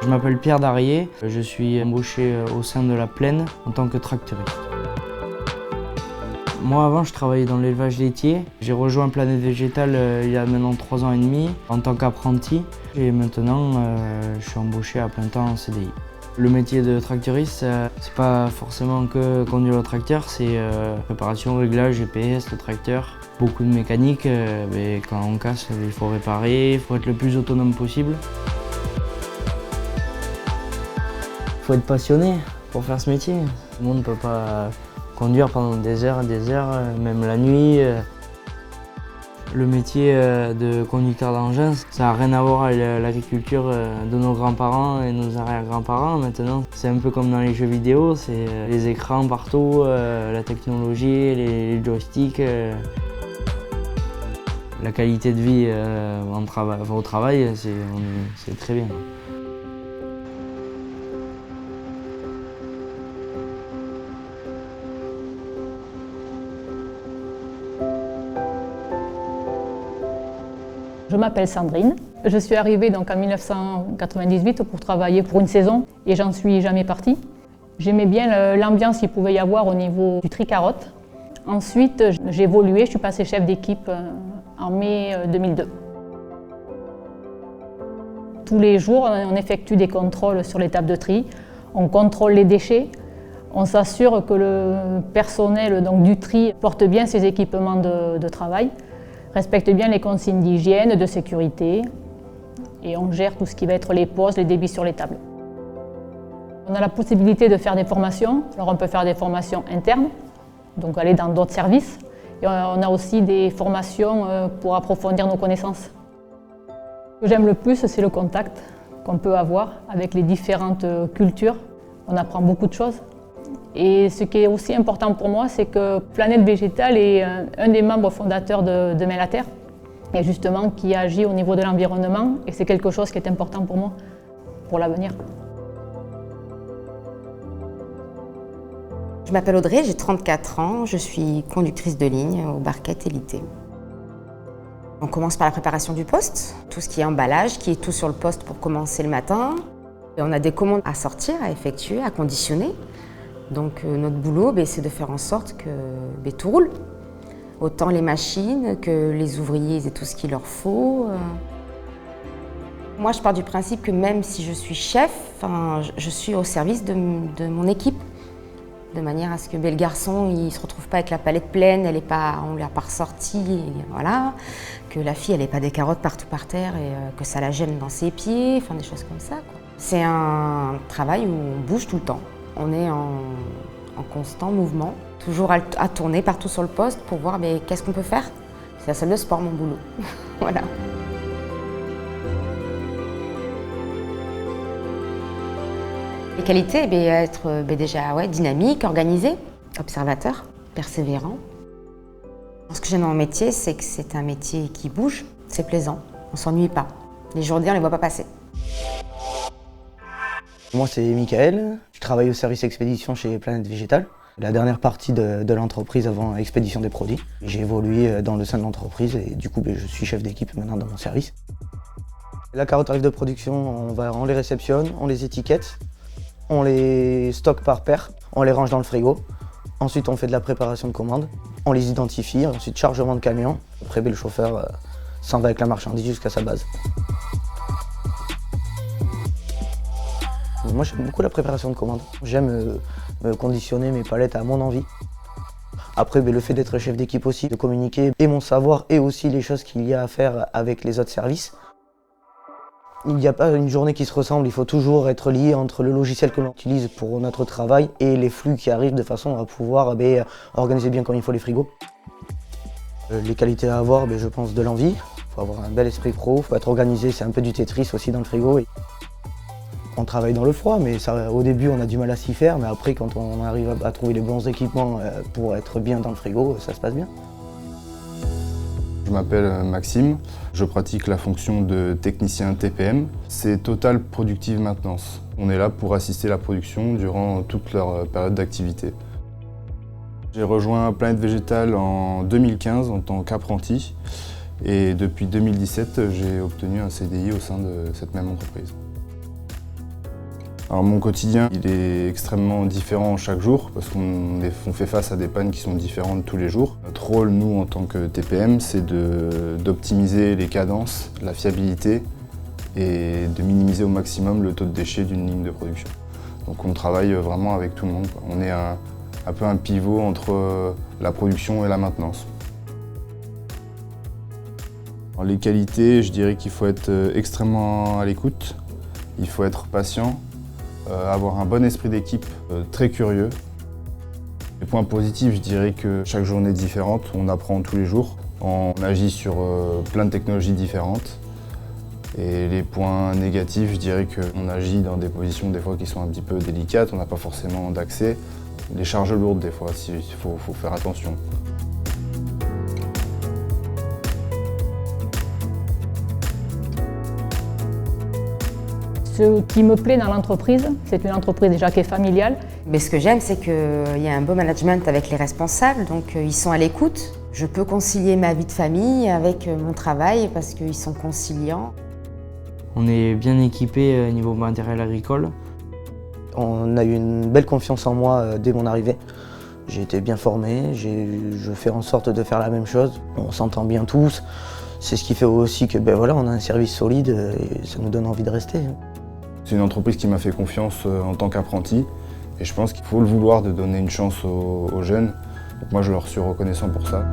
Je m'appelle Pierre Darier, je suis embauché au sein de la Plaine en tant que tracteuriste. Moi avant je travaillais dans l'élevage laitier. J'ai rejoint Planète Végétale il y a maintenant 3 ans et demi en tant qu'apprenti et maintenant je suis embauché à plein temps en CDI. Le métier de tracteuriste, c'est pas forcément que conduire le tracteur, c'est préparation, réglage, GPS, le tracteur. Beaucoup de mécanique, mais quand on casse, il faut réparer, il faut être le plus autonome possible. Il faut être passionné pour faire ce métier. Tout le monde ne peut pas conduire pendant des heures, même la nuit. Le métier de conducteur d'engin, ça n'a rien à voir avec l'agriculture de nos grands-parents et nos arrière-grands-parents maintenant. C'est un peu comme dans les jeux vidéo, c'est les écrans partout, la technologie, les joysticks. La qualité de vie au travail, c'est très bien. Je m'appelle Sandrine. Je suis arrivée donc en 1998 pour travailler pour une saison et j'en suis jamais partie. J'aimais bien l'ambiance qu'il pouvait y avoir au niveau du tri-carotte. Ensuite, j'ai évolué, je suis passée chef d'équipe en mai 2002. Tous les jours, on effectue des contrôles sur l'étape de tri. On contrôle les déchets. On s'assure que le personnel donc, du tri porte bien ses équipements de travail, respecte bien les consignes d'hygiène, de sécurité et on gère tout ce qui va être les pauses, les débits sur les tables. On a la possibilité de faire des formations. Alors on peut faire des formations internes, donc aller dans d'autres services. Et on a aussi des formations pour approfondir nos connaissances. Ce que j'aime le plus, c'est le contact qu'on peut avoir avec les différentes cultures. On apprend beaucoup de choses. Et ce qui est aussi important pour moi, c'est que Planète Végétale est un des membres fondateurs de Demain la Terre, et justement qui agit au niveau de l'environnement, et c'est quelque chose qui est important pour moi, pour l'avenir. Je m'appelle Audrey, j'ai 34 ans, je suis conductrice de ligne au Barquette et Lité. On commence par la préparation du poste, tout ce qui est emballage, qui est tout sur le poste pour commencer le matin. Et on a des commandes à sortir, à effectuer, à conditionner. Donc notre boulot, c'est de faire en sorte que tout roule. Autant les machines que les ouvriers et tout ce qu'il leur faut. Moi, je pars du principe que même si je suis chef, je suis au service de mon équipe. De manière à ce que le garçon il ne se retrouve pas avec la palette pleine, on ne l'a pas ressortie, voilà. Que la fille, elle n'ait pas des carottes partout par terre et que ça la gêne dans ses pieds, des choses comme ça. C'est un travail où on bouge tout le temps. On est en constant mouvement, toujours à tourner partout sur le poste pour voir qu'est-ce qu'on peut faire. C'est la salle de sport, mon boulot. Voilà. Les qualités, être déjà dynamique, organisé, observateur, persévérant. Ce que j'aime dans mon métier, c'est que c'est un métier qui bouge, c'est plaisant, on ne s'ennuie pas. Les journées, on ne les voit pas passer. Moi, c'est Mickaël. Je travaille au service expédition chez Planète Végétale, la dernière partie de l'entreprise avant expédition des produits. J'ai évolué dans le sein de l'entreprise et du coup, je suis chef d'équipe maintenant dans mon service. La carotte arrive de production, on les réceptionne, on les étiquette, on les stocke par paire, on les range dans le frigo. Ensuite, on fait de la préparation de commandes, on les identifie, ensuite chargement de camion. Après, le chauffeur s'en va avec la marchandise jusqu'à sa base. Moi, j'aime beaucoup la préparation de commandes. J'aime me conditionner mes palettes à mon envie. Après, le fait d'être chef d'équipe aussi, de communiquer et mon savoir et aussi les choses qu'il y a à faire avec les autres services. Il n'y a pas une journée qui se ressemble, il faut toujours être lié entre le logiciel que l'on utilise pour notre travail et les flux qui arrivent de façon à pouvoir organiser bien comme il faut les frigos. Les qualités à avoir, je pense de l'envie. Il faut avoir un bel esprit pro, il faut être organisé, c'est un peu du Tetris aussi dans le frigo. On travaille dans le froid, mais au début on a du mal à s'y faire, mais après quand on arrive à trouver les bons équipements pour être bien dans le frigo, ça se passe bien. Je m'appelle Maxime, je pratique la fonction de technicien TPM. C'est Total Productive Maintenance. On est là pour assister la production durant toute leur période d'activité. J'ai rejoint Planète Végétale en 2015 en tant qu'apprenti et depuis 2017 j'ai obtenu un CDI au sein de cette même entreprise. Alors mon quotidien, il est extrêmement différent chaque jour parce qu'on fait face à des pannes qui sont différentes tous les jours. Notre rôle, nous, en tant que TPM, c'est d'optimiser les cadences, la fiabilité et de minimiser au maximum le taux de déchets d'une ligne de production. Donc on travaille vraiment avec tout le monde. On est un peu un pivot entre la production et la maintenance. Alors, les qualités, je dirais qu'il faut être extrêmement à l'écoute, il faut être patient, avoir un bon esprit d'équipe, très curieux. Les points positifs, je dirais que chaque journée est différente, on apprend tous les jours, on agit sur plein de technologies différentes. Et les points négatifs, je dirais qu'on agit dans des positions des fois qui sont un petit peu délicates, on n'a pas forcément d'accès. Les charges lourdes des fois, il faut faire attention. Ce qui me plaît dans l'entreprise, c'est une entreprise déjà qui est familiale. Mais ce que j'aime, c'est qu'il y a un beau management avec les responsables, donc ils sont à l'écoute. Je peux concilier ma vie de famille avec mon travail parce qu'ils sont conciliants. On est bien équipé niveau matériel agricole. On a eu une belle confiance en moi dès mon arrivée. J'ai été bien formé, je fais en sorte de faire la même chose. On s'entend bien tous. C'est ce qui fait aussi que voilà, on a un service solide et ça nous donne envie de rester. C'est une entreprise qui m'a fait confiance en tant qu'apprenti et je pense qu'il faut le vouloir de donner une chance aux jeunes. Donc moi je leur suis reconnaissant pour ça.